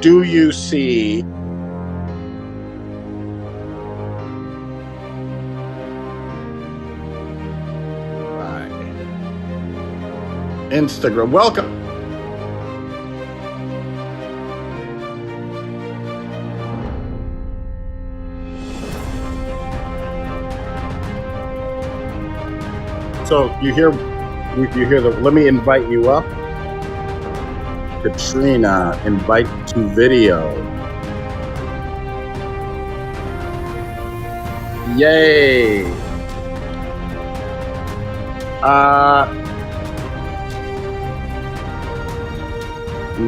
do you see Instagram? Welcome. So you hear the, let me invite you up. Katrina, invite to video. Yay.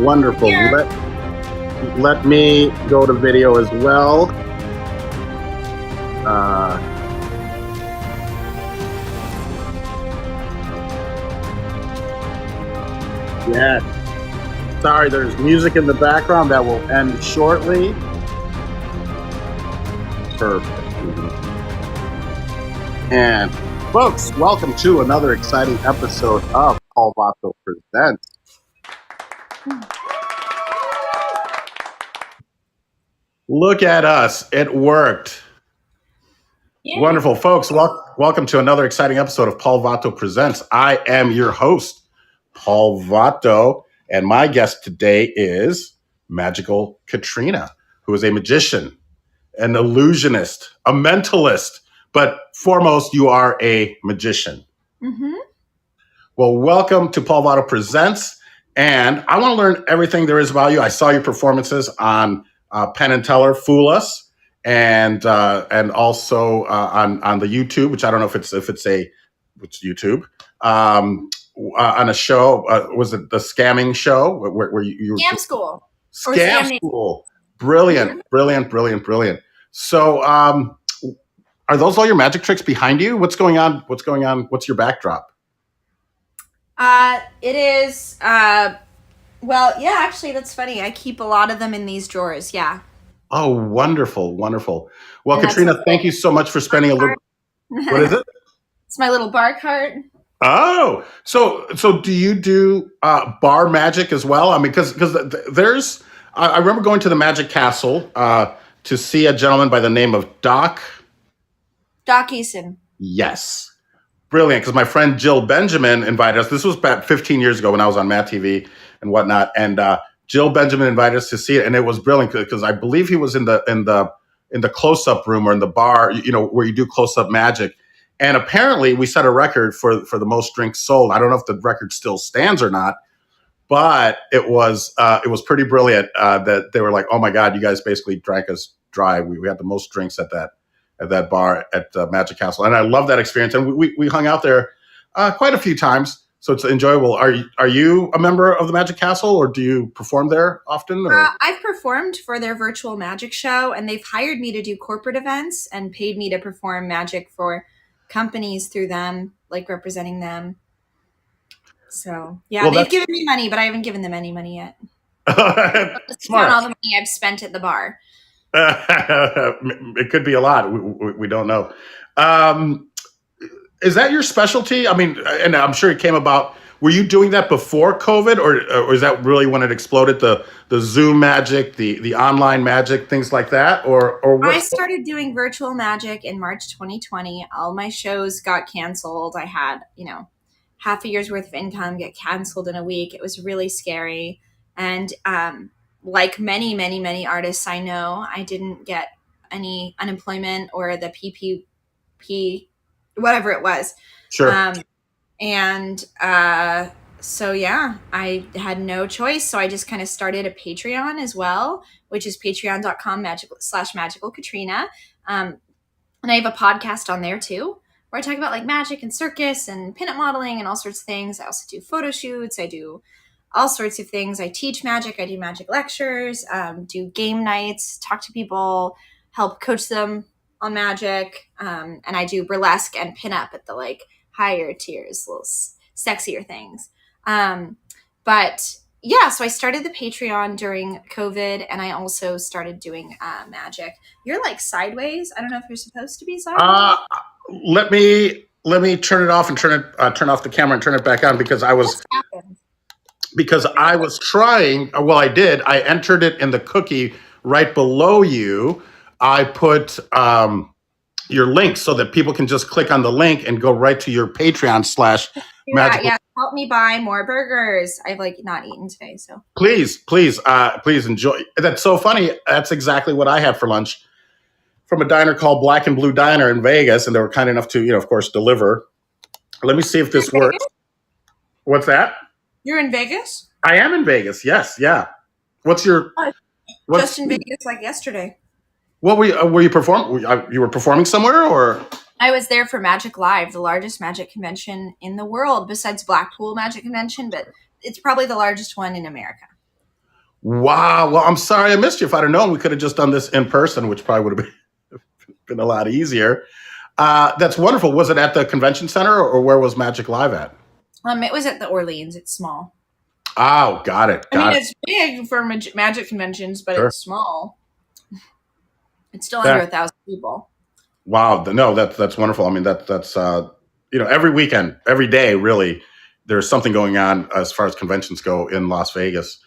Wonderful. Let me go to video as well. Yes. Sorry, there's music in the background that will end shortly. Perfect. And folks, welcome to another exciting episode of Paul Vato Presents. Look at us. It worked. Yeah. Wonderful, folks. Welcome to another exciting episode of Paul Vato Presents. I am your host, Paul Vato, and my guest today is Magical Katrina, who is a magician, an illusionist, a mentalist, but foremost, you are a magician. Mm-hmm. Well, welcome to Paul Vato Presents, and I want to learn everything there is about you. I saw your performances on Penn and Teller, Fool Us, and also on the YouTube, which I don't know if it's YouTube. On a show, was it the scamming show where you Scam School? Scam School. Brilliant, mm-hmm. brilliant. So, are those all your magic tricks behind you? What's going on? What's your backdrop? It is. Well, yeah. Actually, that's funny. I keep a lot of them in these drawers. Yeah. Oh, wonderful. Well, Katrina, thank you so much for spending a little. What is it? It's my little bar cart. Oh, so do you do bar magic as well? I mean, because there's, I remember going to the Magic Castle to see a gentleman by the name of Doc Eason. Yes, brilliant. Because my friend Jill Benjamin invited us. This was about 15 years ago when I was on Matt TV and whatnot, and Jill Benjamin invited us to see it, and it was brilliant because I believe he was in the close-up room or in the bar, where you do close-up magic. And apparently we set a record for the most drinks sold. I don't know if the record still stands or not, but it was pretty brilliant that they were like, oh my God, you guys basically drank us dry. We had the most drinks at that bar at Magic Castle. And I love that experience. And we hung out there quite a few times. So it's enjoyable. Are you a member of the Magic Castle, or do you perform there often? I've performed for their virtual magic show, and they've hired me to do corporate events and paid me to perform magic for companies through them, like representing them. So yeah, well, they've given me money, but I haven't given them any money yet. Smart. All the money I've spent at the bar. It could be a lot. We don't know. Is that your specialty? I mean, and I'm sure it came about. Were you doing that before COVID, or is that really when it exploded? The Zoom magic, the online magic, things like that, or what? I started doing virtual magic in March 2020. All my shows got canceled. I had, half a year's worth of income get canceled in a week. It was really scary, and like many, many, many artists I know, I didn't get any unemployment or the PPP, whatever it was. Sure. So yeah, I had no choice. So I just kind of started a Patreon as well, which is patreon.com/Magical Katrina. And I have a podcast on there too, where I talk about like magic and circus and pinup modeling and all sorts of things. I also do photo shoots. I do all sorts of things. I teach magic. I do magic lectures, do game nights, talk to people, help coach them on magic. And I do burlesque and pinup at the higher tiers, little sexier things. But yeah, so I started the Patreon during COVID, and I also started doing magic. You're sideways. I don't know if you're supposed to be sideways. Let me turn it off and turn off the camera and turn it back on because because I was trying. Well, I did. I entered it in the cookie right below you. I put your link so that people can just click on the link and go right to your Patreon slash Do that, magical. yeah. Help me buy more burgers. I've like not eaten today, so Please, please enjoy. That's so funny. That's exactly what I had for lunch from a diner called Black and Blue Diner in Vegas, and they were kind enough to, of course, deliver. Let me see if this works. What's that? You're in Vegas? I am in Vegas. Yes, yeah. What's your? Just in Vegas like yesterday. What were you performing? You were performing somewhere, or? I was there for Magic Live, the largest magic convention in the world, besides Blackpool Magic Convention, but it's probably the largest one in America. Wow. Well, I'm sorry I missed you. If I'd have known, we could have just done this in person, which probably would have been a lot easier. That's wonderful. Was it at the convention center, or where was Magic Live at? It was at the Orleans. It's small. Oh, got it. It's big for magic conventions, but It's small. It's still under 1,000 people. Wow. No, that's wonderful. I mean, that's every weekend, every day, really, there's something going on as far as conventions go in Las Vegas.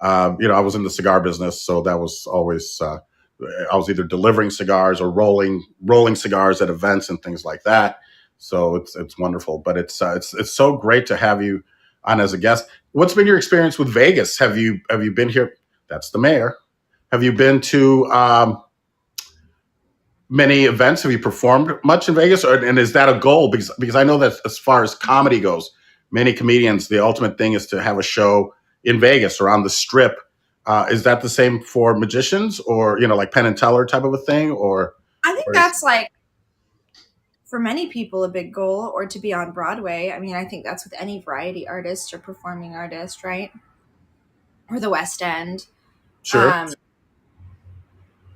I was in the cigar business, so that was always, I was either delivering cigars or rolling cigars at events and things like that. So it's wonderful, but it's so great to have you on as a guest. What's been your experience with Vegas? Have you been here? That's the mayor. Have you been to many events? Have you performed much in Vegas, and is that a goal? Because I know that as far as comedy goes, many comedians, the ultimate thing is to have a show in Vegas or on the Strip. Is that the same for magicians, or like Penn and Teller type of a thing? Or I think that's like for many people a big goal, or to be on Broadway. I mean, I think that's with any variety artist or performing artist, right? Or the West End. Sure.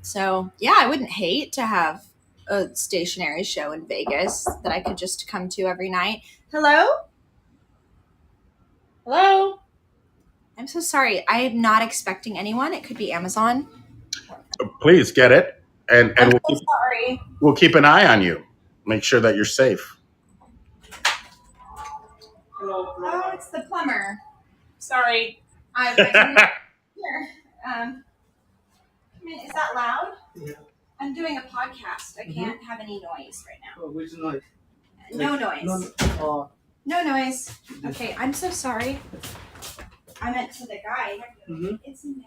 So yeah, I wouldn't hate to have a stationary show in Vegas that I could just come to every night. Hello? Hello? I'm so sorry. I'm not expecting anyone. It could be Amazon. Please get it, and I'm so sorry. We'll keep an eye on you. Make sure that you're safe. Hello. Oh, it's the plumber. Sorry. Here. Is that loud? Yeah. I'm doing a podcast. I can't have any noise right now. Oh, which noise? No noise. No noise. Okay, I'm so sorry. I meant to the guy. It's in there.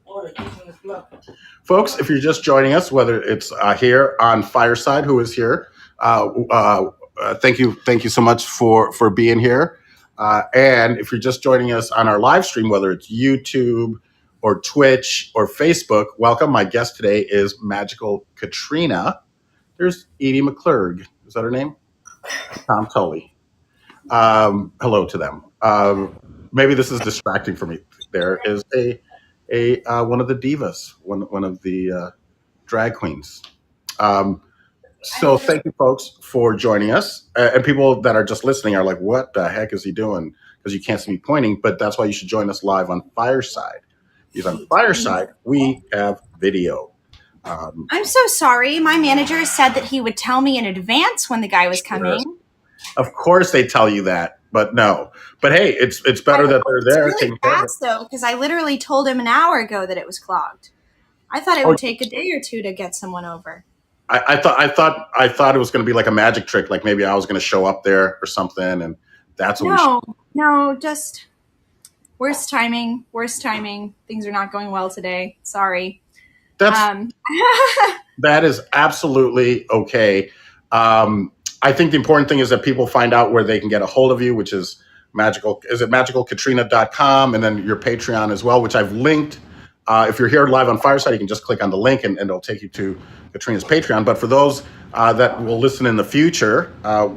Oh, the kitchen is blocked. Folks, if you're just joining us, whether it's here on Fireside, who is here, thank you so much for being here. And if you're just joining us on our live stream, whether it's YouTube or Twitch or Facebook, welcome. My guest today is Magical Katrina. There's Edie McClurg. Is that her name? Tom Tully. Hello to them. Maybe this is distracting for me. There is a one of the divas, one of the drag queens. So thank you, folks, for joining us. And people that are just listening are like, what the heck is he doing? Because you can't see me pointing, but that's why you should join us live on Fireside. Because on Fireside, we have video. I'm so sorry. My manager said that he would tell me in advance when the guy was coming. Of course they tell you that, but no. But hey, it's better that they're there. It's really fast, though, because I literally told him an hour ago that it was clogged. I thought it would take a day or two to get someone over. I thought it was going to be like a magic trick, like maybe I was going to show up there or something, and that's what No, just worst timing. Things are not going well today. Sorry. That is absolutely okay. I think the important thing is that people find out where they can get a hold of you, which is magicalkatrina.com, and then your Patreon as well, which I've linked. If you're here live on Fireside, you can just click on the link and it'll take you to Katrina's Patreon. But for those that will listen in the future,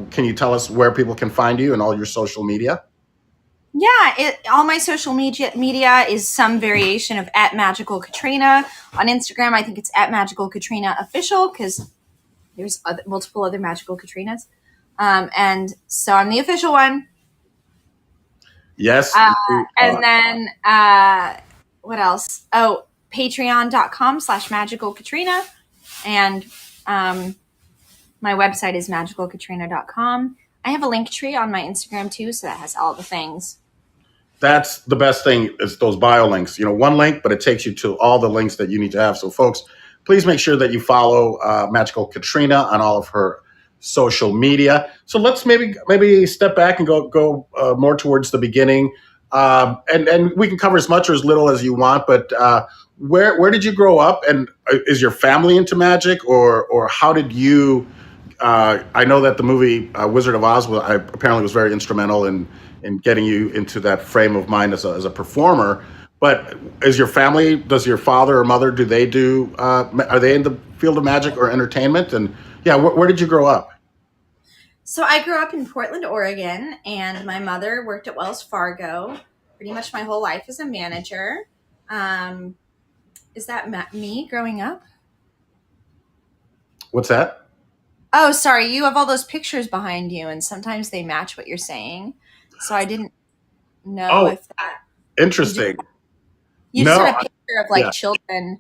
can you tell us where people can find you and all your social media? Yeah, all my social media is some variation of @Magical Katrina. On Instagram, I think it's @Magical Katrina Official, because there's multiple other Magical Katrinas. And so I'm the official one. Yes. And then what else? Oh, patreon.com/Magical Katrina. And my website is magicalkatrina.com. I have a link tree on my Instagram too, so that has all the things. That's the best thing is those bio links. One link, but it takes you to all the links that you need to have. So, folks, please make sure that you follow Magical Katrina on all of her social media. So let's maybe step back and go more towards the beginning, and we can cover as much or as little as you want. But where did you grow up, and is your family into magic, or how did you? I know that the movie Wizard of Oz apparently was very instrumental in getting you into that frame of mind as a performer. But does your father or mother, are they in the field of magic or entertainment? And yeah, where did you grow up? So I grew up in Portland, Oregon, and my mother worked at Wells Fargo pretty much my whole life as a manager. Um, is that me growing up? What's that? Oh, sorry. You have all those pictures behind you, and sometimes they match what you're saying. So I didn't know Oh, if that interesting. you just No, had a picture of like yeah. children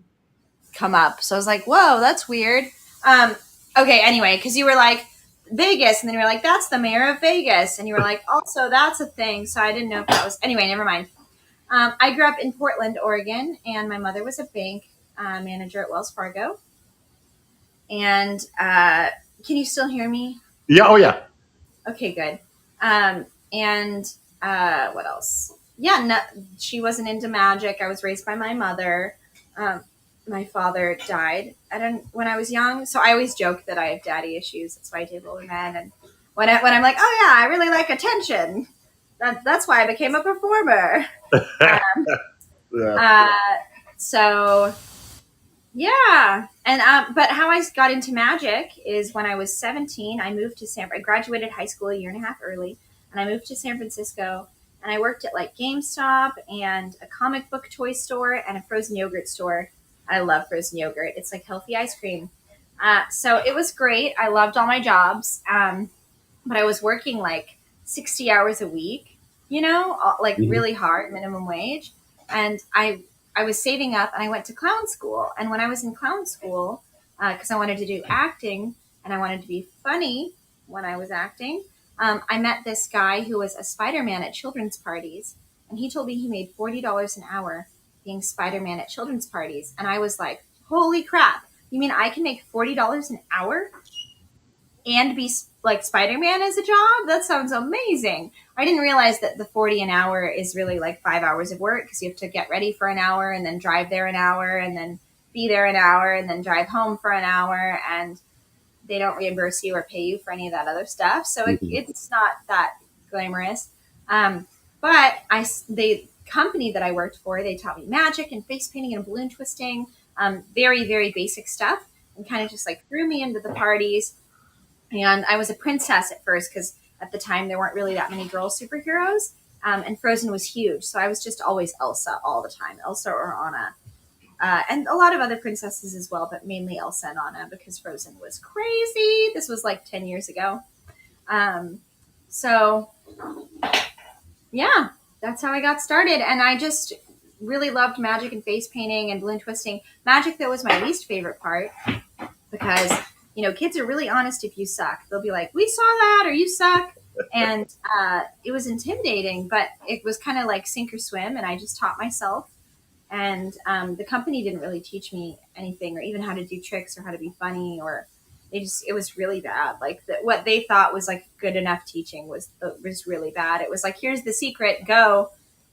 come up. So I was like, whoa, that's weird. Um, okay, anyway, because you were like Vegas, and then you were like, that's the mayor of Vegas, and you were like, also that's a thing. So I didn't know if that was anyway. Never mind. I grew up in Portland, Oregon, and my mother was a bank manager at Wells Fargo. And can you still hear me? Yeah. Oh, yeah. Okay, good. And what else? Yeah, no, she wasn't into magic. I was raised by my mother. Um, my father died when I was young, so I always joke that I have daddy issues. That's why I date older men. And when I'm like, oh yeah, I really like attention. That's why I became a performer. Um, Yeah. uh, so yeah, and but how I got into magic is when I was 17. I moved to I graduated high school a year and a half early, and I moved to San Francisco. And I worked at like GameStop and a comic book toy store and a frozen yogurt store. I love frozen yogurt. It's like healthy ice cream. So it was great. I loved all my jobs, but I was working like 60 hours a week. Like Mhm. really hard, minimum wage, and I was saving up and I went to clown school. And when I was in clown school, because I wanted to do acting and I wanted to be funny when I was acting, I met this guy who was a Spider-Man at children's parties. And he told me he made $40 an hour being Spider-Man at children's parties. And I was like, holy crap. You mean I can make $40 an hour and be like Spider-Man as a job? That sounds amazing. I didn't realize that the 40 an hour is really like 5 hours of work because you have to get ready for an hour and then drive there an hour and then be there an hour and then drive home for an hour, and they don't reimburse you or pay you for any of that other stuff. So Mhm. it's not that glamorous. But the company that I worked for, they taught me magic and face painting and balloon twisting, very, very basic stuff, and kind of just like threw me into the parties. And I was a princess at first because at the time there weren't really that many girl superheroes. And Frozen was huge. So I was just always Elsa all the time, Elsa or Anna. And a lot of other princesses as well, but mainly Elsa and Anna because Frozen was crazy. This was like 10 years ago. Um, so, yeah, that's how I got started. And I just really loved magic and face painting and balloon twisting. Magic, though, was my least favorite part because kids are really honest if you suck. They'll be like, we saw that, or you suck. And it was intimidating, but it was kind of like sink or swim, and I just taught myself. And the company didn't really teach me anything or even how to do tricks or how to be funny, or it was really bad. Like what they thought was like good enough teaching was really bad. It was like, here's the secret, go.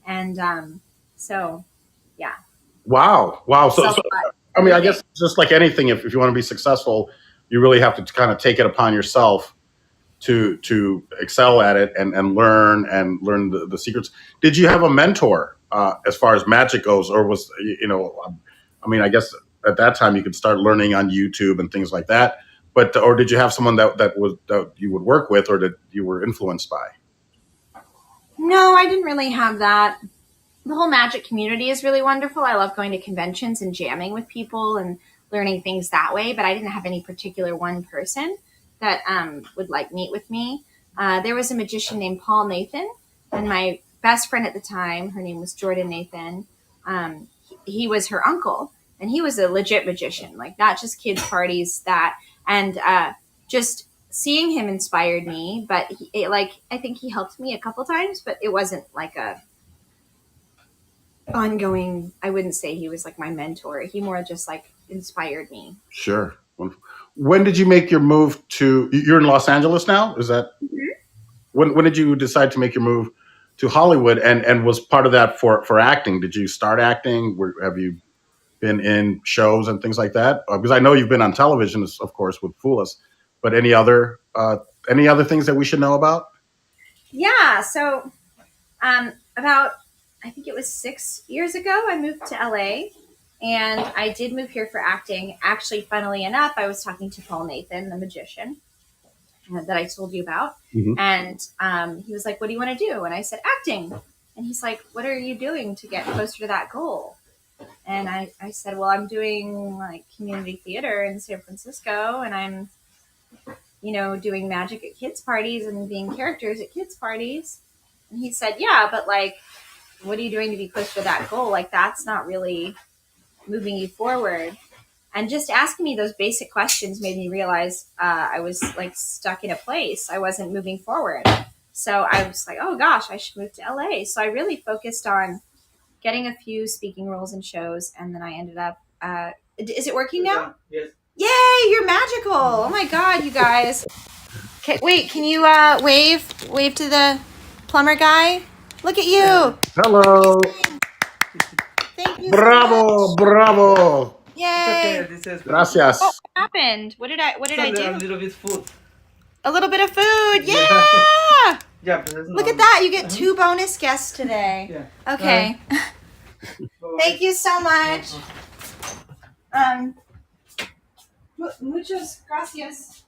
And so yeah, Wow. Wow. So, self-taught I mean, I everything. guess just like anything, if you want to be successful, you really have to kind of take it upon yourself to excel at it and learn the secrets. Did you have a mentor as far as magic goes, or I mean, I guess at that time you could start learning on YouTube and things like that. But or did you have someone that you would work with, or that you were influenced by? No, I didn't really have that. The whole magic community is really wonderful. I love going to conventions and jamming with people and learning things that way, but I didn't have any particular one person that would like meet with me. There was a magician named Paul Nathan, and my best friend at the time, her name was Jordan Nathan. He was her uncle, and he was a legit magician, like not just kids' parties, and just seeing him inspired me. But I think he helped me a couple times, but it wasn't like a ongoing. I wouldn't say he was like my mentor. He more just like inspired me. Sure. When did you make your move to? You're in Los Angeles now. Is that when did you decide to make your move to Hollywood? And was part of that for acting? Did you start acting? Have you been in shows and things like that? Because I know you've been on television, of course, with Fool Us. But any other things that we should know about? Yeah. So about, I think it was 6 years ago, I moved to LA, and I did move here for acting. Actually, funnily enough, I was talking to Paul Nathan, the magician that I told you about. Mhm. And he was like, "What do you want to do?" And I said, "Acting." And he's like, "What are you doing to get closer to that goal?" And I said, "Well, I'm doing like community theater in San Francisco, and I'm, doing magic at kids' parties and being characters at kids' parties." And he said, "Yeah, but like, what are you doing to be close to that goal? Like, that's not really moving you forward." And just asking me those basic questions made me realize I was like stuck in a place. I wasn't moving forward. So I was like, oh gosh, I should move to LA. So I really focused on getting a few speaking roles in shows. And then I ended up, is it working now? Yes. Yay, you're magical. Oh my God, you guys. Okay, wait, can you wave to the plumber guy? Look at you. Hello. Thank you. Bravo, bravo. Yay. Okay, this is Gracias. What happened? What did I do? a little bit food. A little bit of food. Yeah. Yeah, but there's Look at that. You get 2 bonus guests today. Yeah. Okay. Thank you so much. Muchas gracias.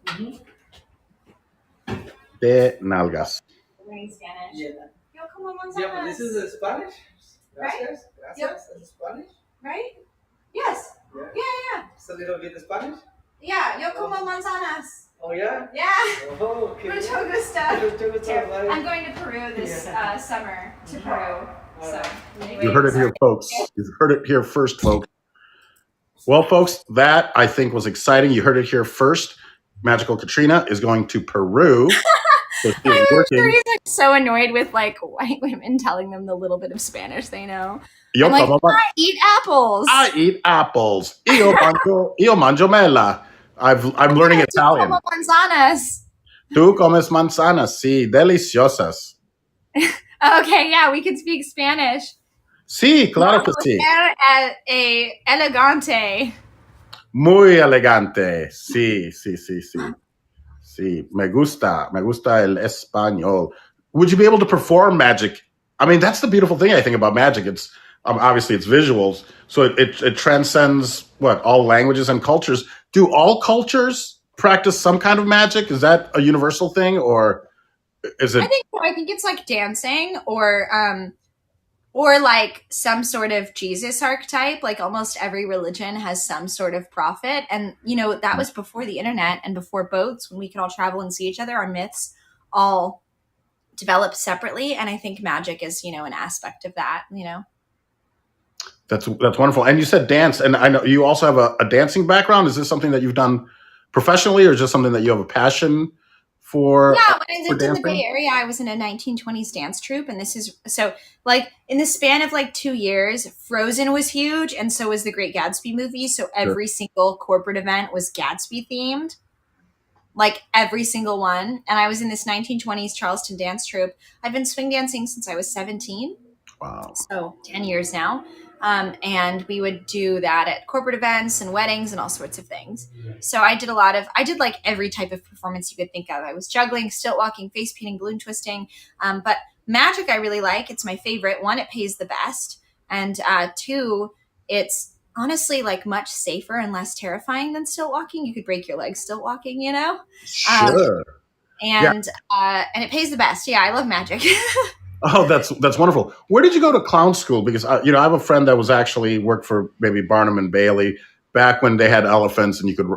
De nalgas. Learning Spanish. Yeah. Yo como Yeah, but this manzanas. is Spanish. Right? Gracias. Gracias. Is Spanish? Right? Yes. Yeah. Yeah. It's a little bit Spanish. Yeah. Yo como manzanas. Oh yeah. Yeah. Oh, okay. Mucho gusto. Mucho gusto, bye. I'm going to Peru this summer. To Peru. So, anyway, You heard it here, folks. You've heard it here first, folks. Well, folks, that I think was exciting. You heard it here first. Magical Katrina is going to Peru. So she is working. Sure he's like so annoyed with like white women telling them the little bit of Spanish they know. Yo I'm like, como I eat apples. I eat apples. Io mangio mela. I'm learning Italian. Como manzanas. Tú comes manzanas, sí, deliciosas. Okay, yeah, we can speak Spanish. Sí, claro que sí. Elegante. Muy elegante. Sí, sí, sí, sí. Sí, me gusta el español. Would you be able to perform magic? I mean, that's the beautiful thing I think about magic. It's obviously it's visuals, so it transcends all languages and cultures. Do all cultures practice some kind of magic? Is that a universal thing, or is it? I think it's like dancing or like some sort of Jesus archetype. Like almost every religion has some sort of prophet. And, that was before the internet and before boats, when we could all travel and see each other. Our myths all developed separately. And I think magic is, an aspect of that, That's wonderful. And you said dance, and I know you also have a dancing background. Is this something that you've done professionally, or just something that you have a passion for? Yeah, when I lived in the Bay Area, I was in a 1920s dance troupe, and this is so like in the span of like 2 years, Frozen was huge, and so was the Great Gatsby movie. So every single corporate event was Gatsby themed, like every single one. And I was in this 1920s Charleston dance troupe. I've been swing dancing since I was 17. Wow. So 10 years now. And we would do that at corporate events and weddings and all sorts of things. So I did like every type of performance you could think of. I was juggling, stilt walking, face painting, balloon twisting. But magic I really like. It's my favorite. 1, it pays the best. And 2, it's honestly like much safer and less terrifying than stilt walking. You could break your legs stilt walking, Sure. And it pays the best. Yeah, I love magic. Oh, that's wonderful. Where did you go to clown school? Because I have a friend that was actually worked for maybe Barnum and Bailey back when they had elephants, and you could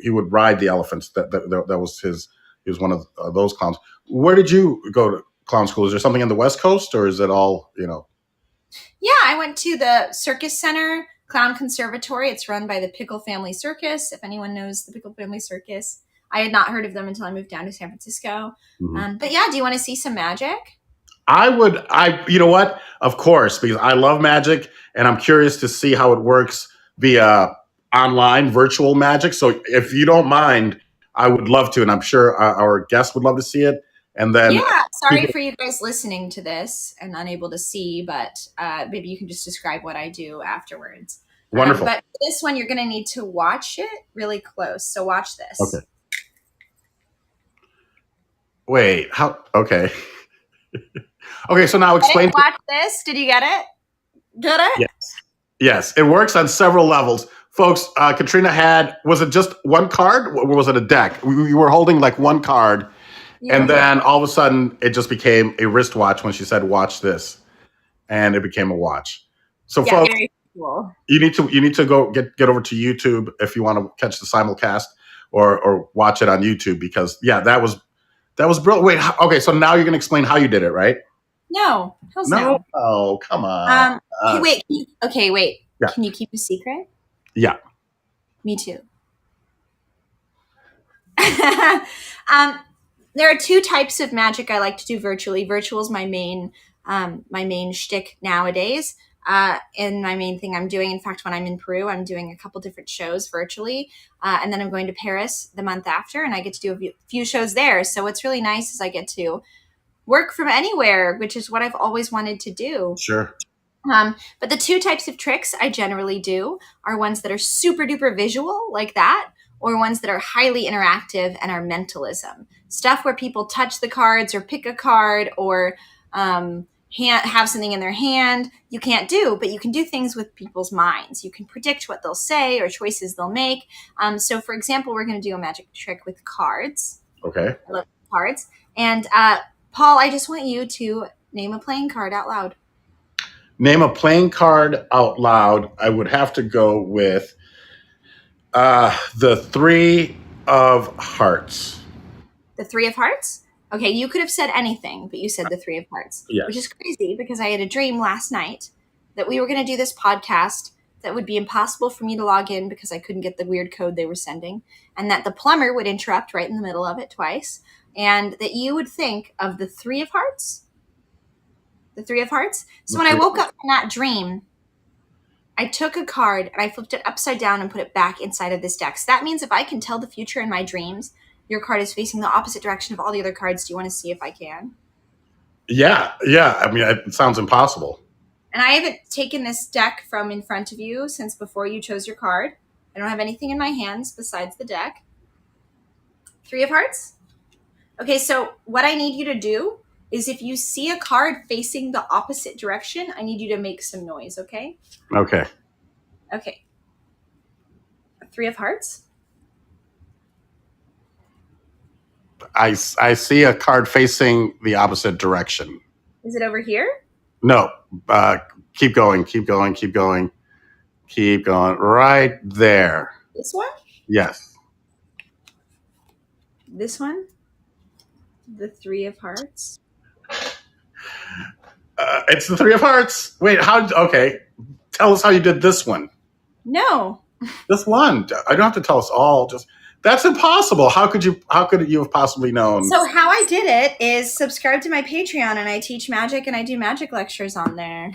he would ride the elephants. That was his. He was one of those clowns. Where did you go to clown school? Is there something on the West Coast, or is it all Yeah, I went to the Circus Center Clown Conservatory. It's run by the Pickle Family Circus. If anyone knows the Pickle Family Circus, I had not heard of them until I moved down to San Francisco. Mm-hmm. But yeah, do you want to see some magic? you know what? Of course, because I love magic and I'm curious to see how it works via online virtual magic. So if you don't mind, I would love to, and I'm sure our guests would love to see it. And then Yeah, sorry people, for you guys listening to this and unable to see, but maybe you can just describe what I do afterwards. wonderful. But for this one, you're going to need to watch it really close. So watch this. Okay. Wait, how? Okay. Okay, so now explain. Watch this. Did you get it? Get it? Yes. Yes, it works on several levels. Folks, Katrina was it just one card or was it a deck? We were holding like one card, and then all of a sudden it just became a wristwatch when she said, watch this. And it became a watch. So Yeah, folks, very cool. you need to go get over to YouTube if you want to catch the simulcast or watch it on YouTube because that was brilliant. Wait, okay, so now you're gonna explain how you did it, right? No. Hell's no. Oh, come on. Wait. Wait. Yeah. Can you keep a secret? Yeah. Me too. There are two types of magic I like to do virtually. Virtual is my main shtick nowadays. And my main thing I'm doing, in fact, when I'm in Peru, I'm doing a couple different shows virtually. And then I'm going to Paris the month after, and I get to do a few shows there. So what's really nice is I get to work from anywhere, which is what I've always wanted to do. Sure. But the two types of tricks I generally do are ones that are super duper visual, like that, or ones that are highly interactive and are mentalism. Stuff where people touch the cards or pick a card or have something in their hand. You can't do, but you can do things with people's minds. You can predict what they'll say or choices they'll make. So, for example, we're going to do a magic trick with cards. Okay. I love cards. And Paul, I just want you to name a playing card out loud. Name a playing card out loud. I would have to go with the 3 of Hearts. The 3 of Hearts? Okay, you could have said anything, but you said the 3 of Hearts. Yes. Which is crazy because I had a dream last night that we were going to do this podcast that would be impossible for me to log in because I couldn't get the weird code they were sending, and that the plumber would interrupt right in the middle of it twice, and that you would think of the 3 of Hearts. The 3 of Hearts. So when I woke up from that dream, I took a card and I flipped it upside down and put it back inside of this deck. So that means if I can tell the future in my dreams, your card is facing the opposite direction of all the other cards. Do you want to see if I can? Yeah. I mean, it sounds impossible. And I haven't taken this deck from in front of you since before you chose your card. I don't have anything in my hands besides the deck. 3 of Hearts. Okay, so what I need you to do is if you see a card facing the opposite direction, I need you to make some noise, okay? Okay. Okay. 3 of Hearts. I see a card facing the opposite direction. Is it over here? No. Keep going. Right there. This one? Yes. This one? The 3 of Hearts. It's the 3 of Hearts. Wait, okay. Tell us how you did this one. No. This one. I don't have to tell us all. That's impossible. How could you have possibly known? So how I did it is subscribe to my Patreon, and I teach magic and I do magic lectures on there.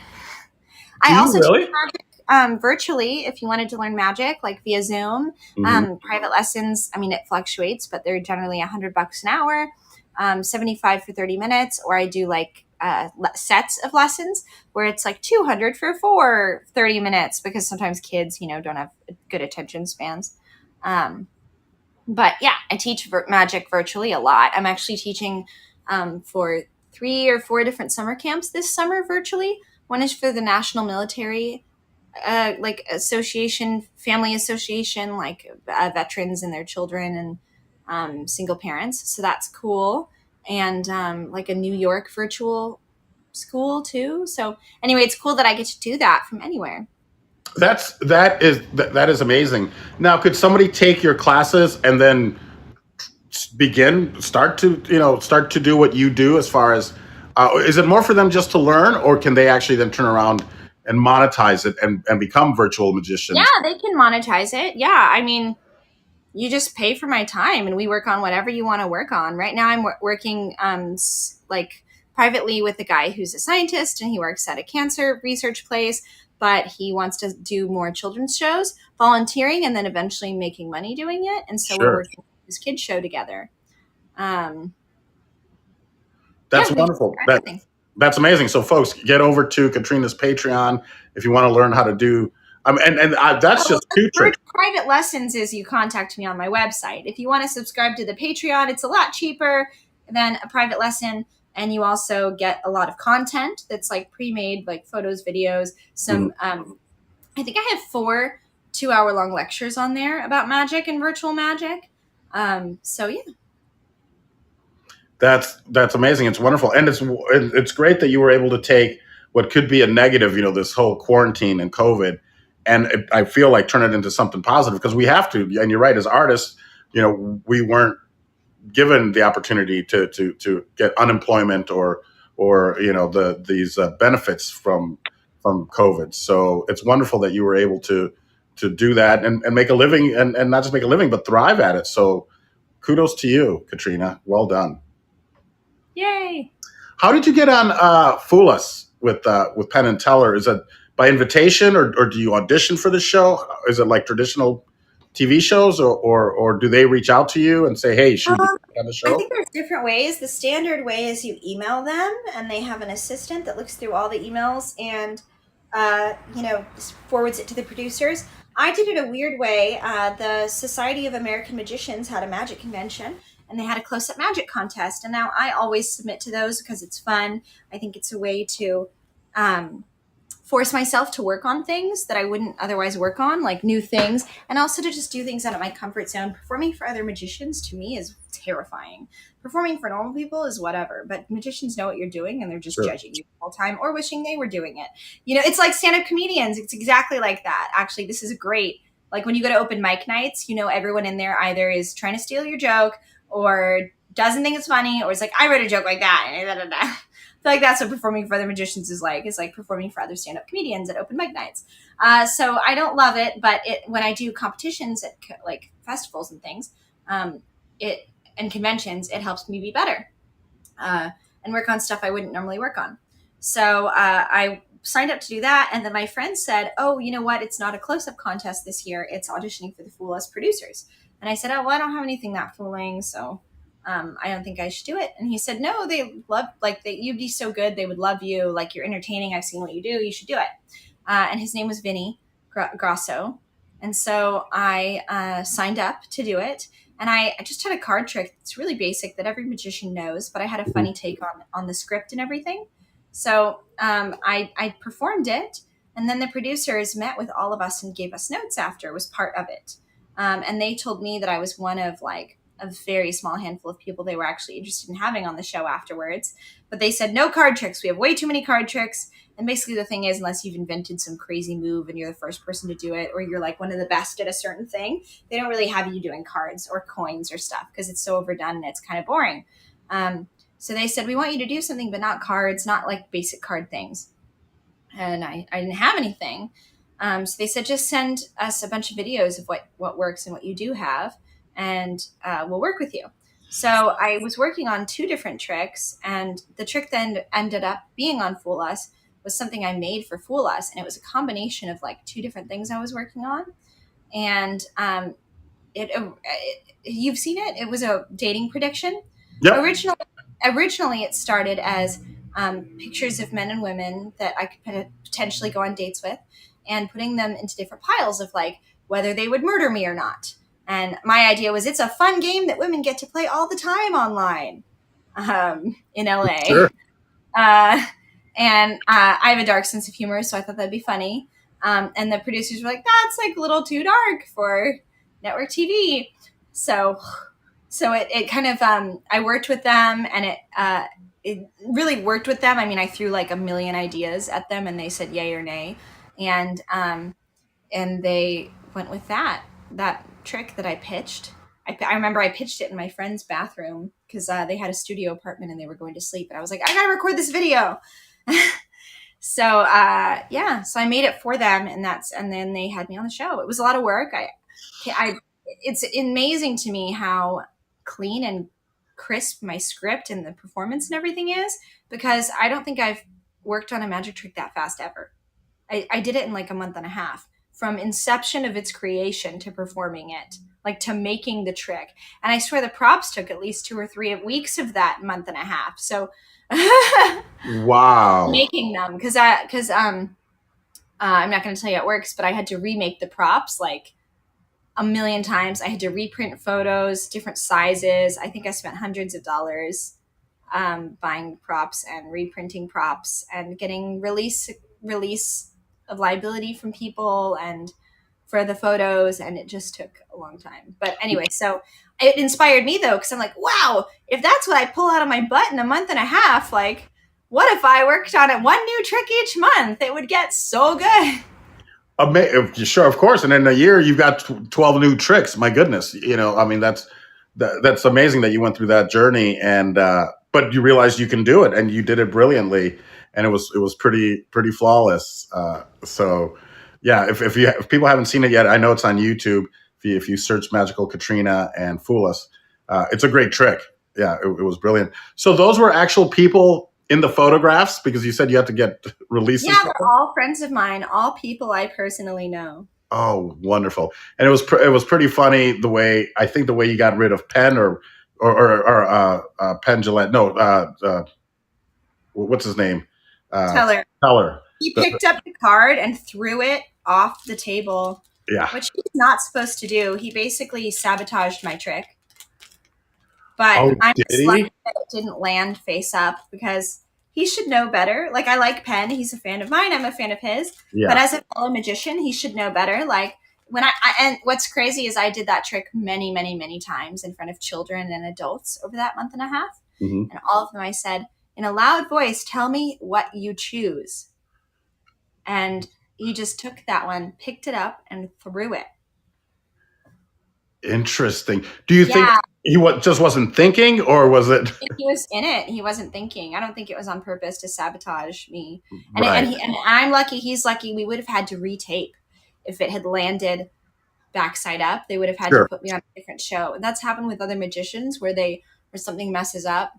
I also teach magic virtually if you wanted to learn magic, like via Zoom. Private lessons, I mean, it fluctuates, but they're generally $100 an hour, 75 for 30 minutes, or I do like sets of lessons where it's like 200 for 30 minutes because sometimes kids, don't have good attention spans. But yeah, I teach magic virtually a lot. I'm actually teaching for 3 or 4 different summer camps this summer virtually. One is for the National Military Association, Family Association, like veterans and their children and single parents. So that's cool. And like a New York virtual school too. So anyway, it's cool that I get to do that from anywhere. That is amazing. Now, could somebody take your classes and then start to do what you do as far as is it more for them just to learn, or can they actually then turn around and monetize it and become virtual magicians? Yeah, they can monetize it. Yeah, I mean, you just pay for my time and we work on whatever you want to work on. Right now I'm working like privately with a guy who's a scientist, and he works at a cancer research place, but he wants to do more children's shows, volunteering, and then eventually making money doing it. And so we're working on this kids show together. That's wonderful. That's amazing. So, folks, get over to Katrina's Patreon if you want to learn how to do. That's just two tricks. Private lessons is you contact me on my website. If you want to subscribe to the Patreon, it's a lot cheaper than a private lesson, and you also get a lot of content that's like pre-made, like photos, videos. Some, I think I have 4 2-hour-long lectures on there about magic and virtual magic. So yeah. That's amazing. It's wonderful, and it's great that you were able to take what could be a negative, this whole quarantine and COVID, and I feel like turn it into something positive, because we have to. And you're right, as artists, we weren't given the opportunity to get unemployment or these benefits from COVID. So it's wonderful that you were able to do that and make a living, and not just make a living, but thrive at it. So kudos to you, Katrina. Well done. Yay! How did you get on Fool Us with Penn and Teller? Is it by invitation, or do you audition for the show? Is it like traditional TV shows, or do they reach out to you and say, "Hey, should you be on the show?" I think there's different ways. The standard way is you email them, and they have an assistant that looks through all the emails and forwards it to the producers. I did it a weird way. The Society of American Magicians had a magic convention, and they had a close-up magic contest. And now I always submit to those because it's fun. I think it's a way to force myself to work on things that I wouldn't otherwise work on, like new things, and also to just do things out of my comfort zone. Performing for other magicians, to me, is terrifying. Performing for normal people is whatever, but magicians know what you're doing, and they're just judging you the whole time or wishing they were doing it. It's like stand-up comedians. It's exactly like that. Actually, this is great. Like when you go to open mic nights, everyone in there either is trying to steal your joke or doesn't think it's funny, or is like, I wrote a joke like that. And I feel like that's what performing for other magicians is like. It's like performing for other stand-up comedians at open mic nights. So I don't love it, but when I do competitions at like festivals and things, and conventions, it helps me be better and work on stuff I wouldn't normally work on. So I signed up to do that, and then my friend said, "Oh, you know what? It's not a close-up contest this year. It's auditioning for the Fool Us producers." And I said, "Oh, well, I don't have anything that fooling, so I don't think I should do it." And he said, "No, they love, you'd be so good. They would love you. Like, you're entertaining. I've seen what you do. You should do it." And his name was Vinny Grasso. And so I signed up to do it. And I just had a card trick that's really basic that every magician knows, but I had a funny take on the script and everything. So I performed it. And then the producers met with all of us and gave us notes after. It was part of it. And they told me that I was one of a very small handful of people they were actually interested in having on the show afterwards. But they said, no card tricks. We have way too many card tricks. And basically the thing is, unless you've invented some crazy move and you're the first person to do it, or you're like one of the best at a certain thing, they don't really have you doing cards or coins or stuff because it's so overdone and it's kind of boring. So they said, we want you to do something, but not cards, not like basic card things. And I didn't have anything. So they said, just send us a bunch of videos of what works and what you do have, and we'll work with you. So I was working on 2 different tricks, and the trick then ended up being on Fool Us was something I made for Fool Us, and it was a combination of 2 different things I was working on. And you've seen it. It was a dating prediction. Yep. Originally, it started as pictures of men and women that I could potentially go on dates with, and putting them into different piles of whether they would murder me or not. And my idea was it's a fun game that women get to play all the time online in LA. Sure. And I have a dark sense of humor, so I thought that'd be funny. And the producers were like, that's a little too dark for network TV. So it kind of, I worked with them, and it really worked with them. I mean, I threw a million ideas at them, and they said yay or nay. And they went with that trick that I pitched. I remember I pitched it in my friend's bathroom because they had a studio apartment and they were going to sleep. And I was like, I gotta record this video. So I made it for them, and then they had me on the show. It was a lot of work. It's amazing to me how clean and crisp my script and the performance and everything is, because I don't think I've worked on a magic trick that fast ever. I did it in like a month and a half, from inception of its creation to performing it, like to making the trick. And I swear the props took at least 2 or 3 weeks of that month and a half. So Wow. making them, because I'm not going to tell you how it works, but I had to remake the props like a million times. I had to reprint photos, different sizes. I think I spent hundreds of dollars buying props and reprinting props and getting release of liability from people and for the photos, and it just took a long time. But anyway, so it inspired me though, because I'm like, wow, if that's what I pull out of my butt in a month and a half, like, what if I worked on it 1 new trick each month? It would get so good. Sure, of course. And in a year, you've got 12 new tricks. My goodness, I mean, that's amazing that you went through that journey, and but you realized you can do it, and you did it brilliantly, and it was pretty flawless. So, yeah, if people haven't seen it yet, I know it's on YouTube. If you search Magical Katrina and Fool Us, it's a great trick. Yeah, it was brilliant. So those were actual people in the photographs, because you said you had to get releases. Yeah, they're all friends of mine, all people I personally know. Oh, wonderful! And it was pretty funny the way you got rid of Penn or Penn Gillette. No, what's his name? Teller. He picked up the card and threw it off the table. Yeah, which he's not supposed to do. He basically sabotaged my trick. But I'm just lucky that it didn't land face up, because he should know better. Like, I like Penn. He's a fan of mine. I'm a fan of his. Yeah. But as a fellow magician, he should know better. Like, when and what's crazy is I did that trick many, many, many times in front of children and adults over that month and a half. Mm-hmm. And all of them I said, in a loud voice, tell me what you choose. And he just took that one, picked it up, and threw it. Interesting. Do you think he just wasn't thinking, or was it? He was in it. He wasn't thinking. I don't think it was on purpose to sabotage me. And, and I'm lucky. He's lucky. We would have had to retape if it had landed backside up. They would have had to put me on a different show. And that's happened with other magicians where something messes up,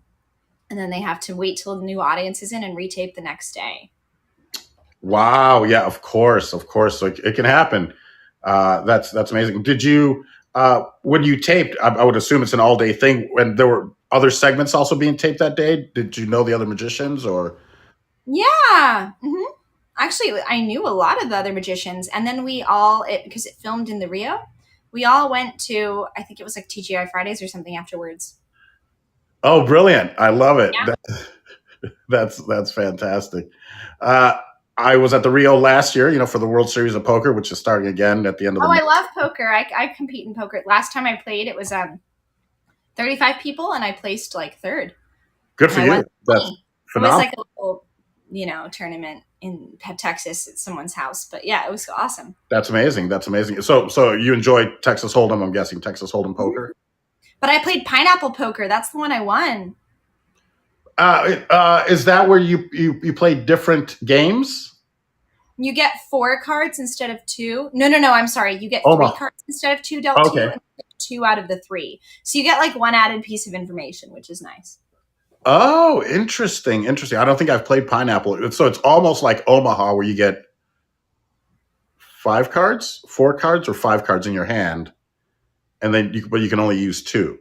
and then they have to wait till the new audience is in and retape the next day. Wow. Yeah, of course. So it can happen. That's amazing. Did you, when you taped, I would assume it's an all day thing, when there were other segments also being taped that day. Did you know the other magicians, or? Yeah. Mm-hmm. Actually, I knew a lot of the other magicians, and then because it filmed in the Rio, we all went to, I think it was like TGI Fridays or something afterwards. Oh, brilliant. I love it. Yeah. That's fantastic. I was at the Rio last year, for the World Series of Poker, which is starting again at the end of the month. I love poker. I compete in poker. Last time I played, it was 35 people, and I placed like third. Good for you. That's phenomenal. It was like a little, tournament in Texas at someone's house. But yeah, it was awesome. That's amazing. So you enjoyed Texas Hold'em, I'm guessing, Texas Hold'em poker? But I played pineapple poker. That's the one I won. Is that where you play different games? You get 4 cards instead of 2. No. I'm sorry. You get 3 cards instead of 2 dealt 2, and 2 out of the 3. So you get like 1 added piece of information, which is nice. Oh, interesting. I don't think I've played pineapple. So it's almost like Omaha, where you get 4 cards, or 5 cards in your hand, and then but you can only use 2.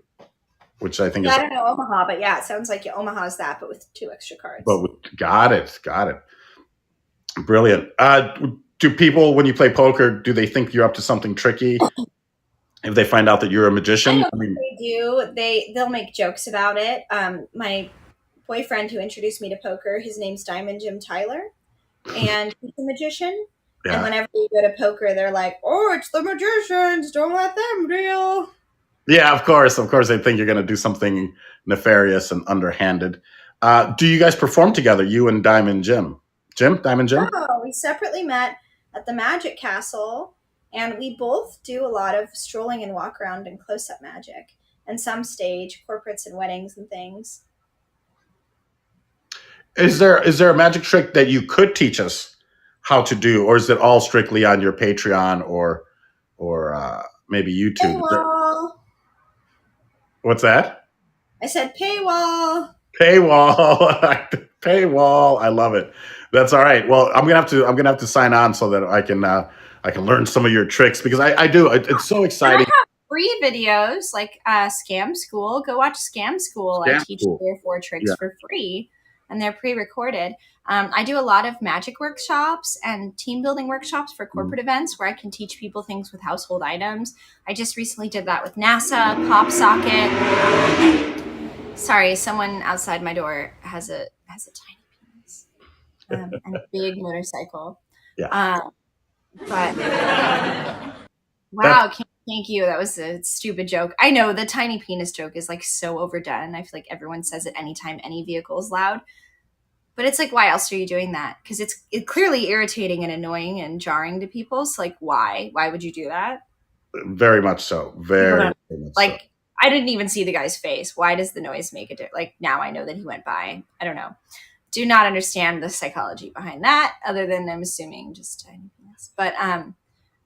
Which I think is. I don't know Omaha, but yeah, it sounds like Omaha's that, but with 2 extra cards. Got it. Brilliant. Do people, when you play poker, do they think you're up to something tricky? If they find out that you're a magician? They do. They'll make jokes about it. My boyfriend who introduced me to poker, his name's Diamond Jim Tyler, and he's a magician. Yeah. And whenever you go to poker, they're like, "Oh, it's the magicians! Don't let them deal." Yeah, of course. They think you're going to do something nefarious and underhanded. Do you guys perform together, you and Diamond Jim? Diamond Jim? Oh, we separately met at the Magic Castle, and we both do a lot of strolling and walk around and close-up magic, and some stage corporates and weddings and things. Is there a magic trick that you could teach us how to do, or is it all strictly on your Patreon or maybe YouTube? Well, what's that? I said paywall. Paywall. Paywall. I love it. That's all right. Well, I'm gonna have to sign on so that I can learn some of your tricks because I do. It's so And I exciting. have free videos like Scam School. Go watch Scam School. I Scam teach School. 3 or 4 tricks Yeah. for free, and they're pre-recorded. I do a lot of magic workshops and team building workshops for corporate events where I can teach people things with household items. I just recently did that with NASA, Pop Socket. Sorry, someone outside my door has a tiny penis and a big motorcycle. Yeah. But That's wow, thank you. That was a stupid joke. I know the tiny penis joke is like so overdone. I feel like everyone says it anytime any vehicle is loud. But it's like, why else are you doing that? Because it's clearly irritating and annoying and jarring to people. So like, why? Why would you do that? very much so. Very much so. Like, I didn't even see the guy's face. Why does the noise make a difference? Like, now I know that he went by. I don't know. Do not understand the psychology behind that, other than I'm assuming just tiny penis. But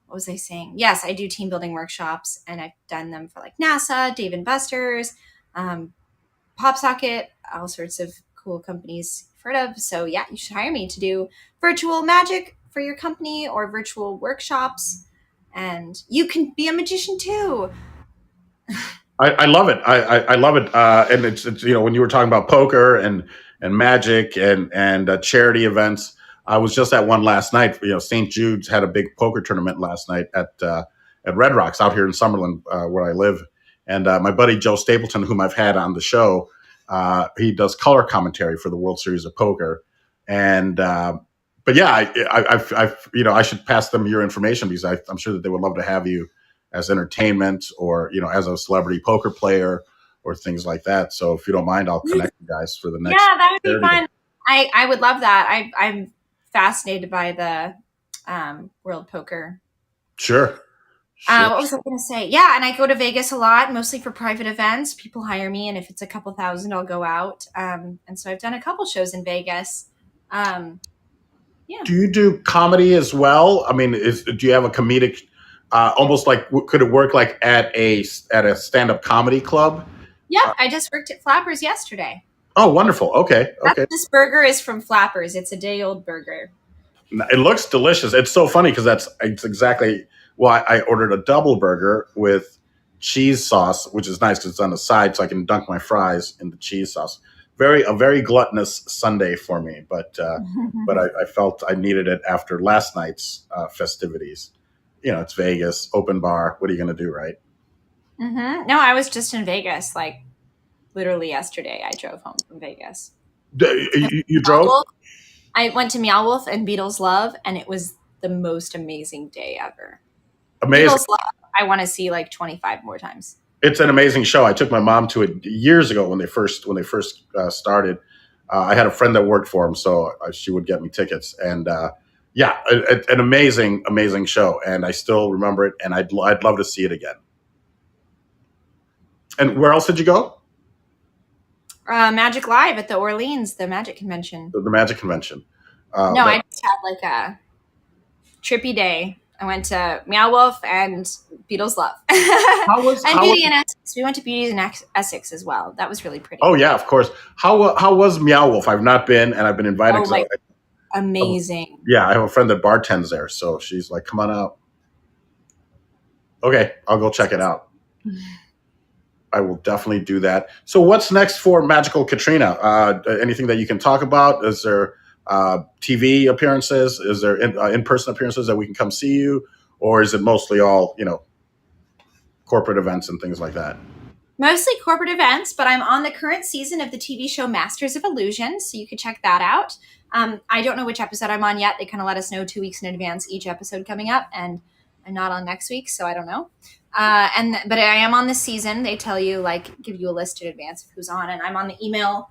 what was I saying? Yes, I do team building workshops, and I've done them for like NASA, Dave and Buster's, PopSocket, all sorts of cool companies you've heard of. So yeah, you should hire me to do virtual magic for your company or virtual workshops, and you can be a magician too. I love it. I love it. And it's when you were talking about poker and magic and charity events, I was just at one last night. St. Jude's had a big poker tournament last night at Red Rocks out here in Summerlin, where I live. And my buddy Joe Stapleton, whom I've had on the show, he does color commentary for the World Series of Poker. And but yeah, I should pass them your information because I'm sure that they would love to have you as entertainment or as a celebrity poker player or things like that. So if you don't mind, I'll connect you guys for the next. Yeah, that would be charity fun. I would love that. I'm fascinated by the World Poker. Sure. What was I going to say? Yeah, and I go to Vegas a lot, mostly for private events. People hire me, and if it's a couple thousand, I'll go out. And so I've done a couple shows in Vegas. Yeah. Do you do comedy as well? I mean, do you have a comedic, almost like could it work like at a stand-up comedy club? Yep, I just worked at Flappers yesterday. Oh, wonderful. Okay. This burger is from Flappers. It's a day-old burger. It looks delicious. It's so funny because it's exactly why I ordered a double burger with cheese sauce, which is nice because it's on the side, so I can dunk my fries in the cheese sauce. A very gluttonous Sunday for me, but I felt I needed it after last night's festivities. It's Vegas, open bar. What are you going to do, right? Mm-hmm. No, I was just in Vegas, like literally yesterday. I drove home from Vegas. You drove? I went to Meow Wolf and Beatles Love, and it was the most amazing day ever. Amazing. Beatles Love, I want to see like 25 more times. It's an amazing show. I took my mom to it years ago when they first started. I had a friend that worked for him, so she would get me tickets. And an amazing show. And I still remember it, and I'd love to see it again. And where else did you go? Magic Live at the Orleans, the Magic Convention. The Magic Convention. I just had like a trippy day. I went to Meow Wolf and Beatles Love. Beauty and Essex. We went to Beauty and Essex as well. That was really pretty. Oh yeah, of course. How was Meow Wolf? I've not been, and I've been invited. Amazing. Yeah, I have a friend that bartends there, so she's like, "Come on out." Okay, I'll go check it out. I will definitely do that. So what's next for Magical Katrina? Anything that you can talk about? Is there TV appearances? Is there in-person appearances that we can come see you? Or is it mostly all, corporate events and things like that? Mostly corporate events, but I'm on the current season of the TV show Masters of Illusion, so you could check that out. I don't know which episode I'm on yet. They kind of let us know 2 weeks in advance each episode coming up, and I'm not on next week, so I don't know. But I am on this season. They tell you, give you a list in advance of who's on, and I'm on the email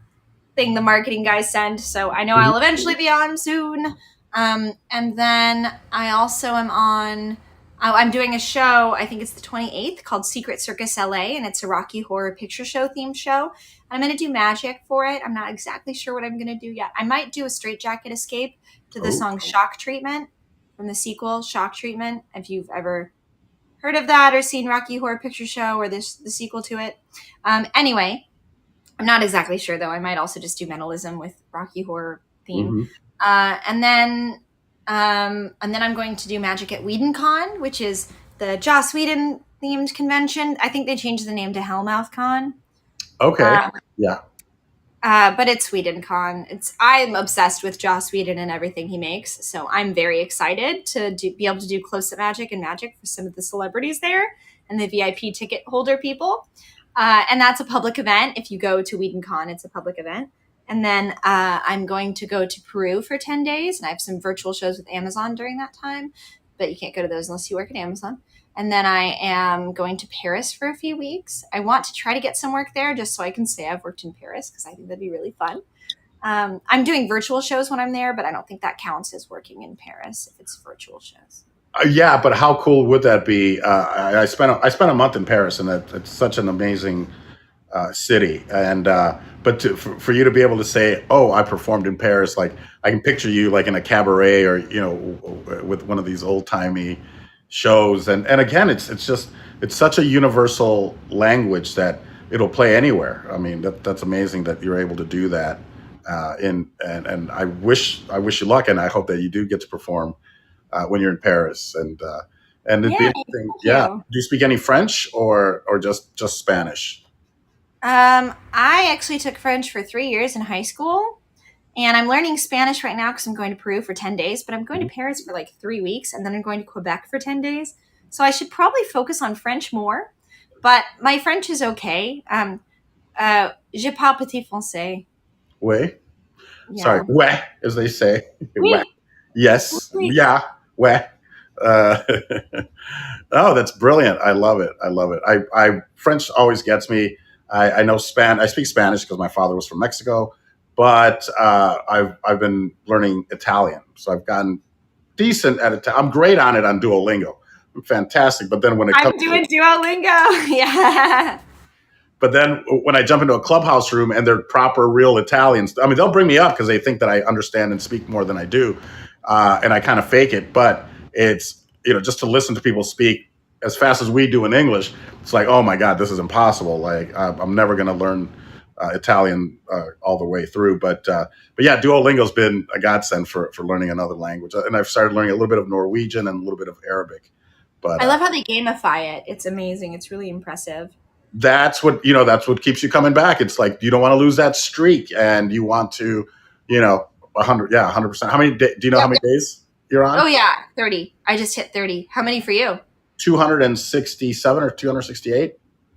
thing the marketing guys send, so I know I'll eventually be on soon. And then I also am on, I'm doing a show, I think it's the 28th, called Secret Circus LA, and it's a Rocky Horror Picture Show themed show. And I'm going to do magic for it. I'm not exactly sure what I'm going to do yet. I might do a straitjacket escape to the song Shock Treatment from the sequel, Shock Treatment, if you've ever heard of that or seen Rocky Horror Picture Show or the sequel to it. Anyway, I'm not exactly sure though. I might also just do mentalism with Rocky Horror theme. Mm-hmm. And then I'm going to do magic at WhedonCon, which is the Joss Whedon themed convention. I think they changed the name to Hellmouth Con. Okay. Yeah. But it's WhedonCon. I'm obsessed with Joss Whedon and everything he makes, so I'm very excited to be able to do close-up magic and magic for some of the celebrities there and the VIP ticket holder people. And that's a public event. If you go to WhedonCon, it's a public event. And then I'm going to go to Peru for 10 days, and I have some virtual shows with Amazon during that time, but you can't go to those unless you work at Amazon. And then I am going to Paris for a few weeks. I want to try to get some work there just so I can say I've worked in Paris because I think that'd be really fun. I'm doing virtual shows when I'm there, but I don't think that counts as working in Paris if it's virtual shows. Yeah, but how cool would that be? I spent a month in Paris, and it's such an amazing city. And but for you to be able to say, "Oh, I performed in Paris," like I can picture you like in a cabaret or with one of these old timey shows. And again, it's such a universal language that it'll play anywhere. I mean, that's amazing that you're able to do that. And I wish you luck, and I hope that you do get to perform when you're in Paris, and it'd be interesting. Yeah. Do you speak any French or just Spanish? I actually took French for 3 years in high school, and I'm learning Spanish right now because I'm going to Peru for 10 days, but I'm going to Paris for like 3 weeks, and then I'm going to Quebec for 10 days. So I should probably focus on French more, but my French is okay. Je parle petit français. Oui. Yeah. Sorry, ouais, as they say. Oui. Ouais. Yes. Oui. Yeah. Ouais. Oh, that's brilliant. I love it. I French always gets me. I know I speak Spanish because my father was from Mexico, but I've been learning Italian, so I've gotten decent at it. I'm great on it on Duolingo. I'm fantastic, but then when it comes I'm doing Duolingo. Yeah. But then when I jump into a clubhouse room and they're proper, real Italians, I mean, they'll bring me up because they think that I understand and speak more than I do, and I kind of fake it. But it's just to listen to people speak as fast as we do in English, it's like, oh my God, this is impossible. Like I'm never going to learn Italian all the way through. But yeah, Duolingo's been a godsend for learning another language, and I've started learning a little bit of Norwegian and a little bit of Arabic. But I love how they gamify it. It's amazing. It's really impressive. That's what keeps you coming back. It's like you don't want to lose that streak, and you want to 100%. How many do you know how many days you're on? Oh yeah, 30. I just hit 30. How many for you? 267 or 268.